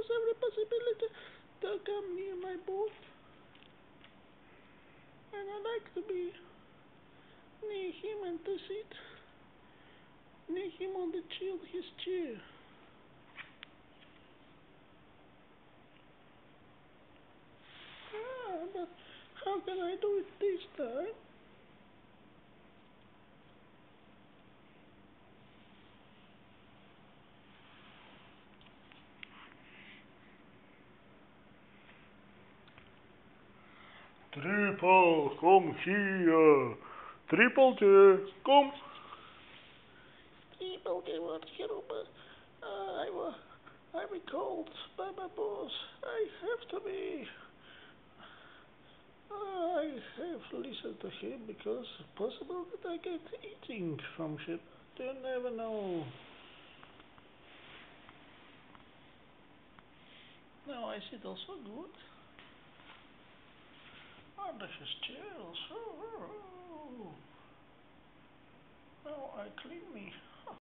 has every possibility to come near my boat. And I like to be near him and to sit near him on the chill his chair. But how can I do it this time? Triple, come here. Triple J, come. Triple J, what here? I was called by my boss. I have to be. I have listened to him because it's possible that I get eating from him. You never know. No, I see it also good. Oh, this is chills. Oh. Now I clean me.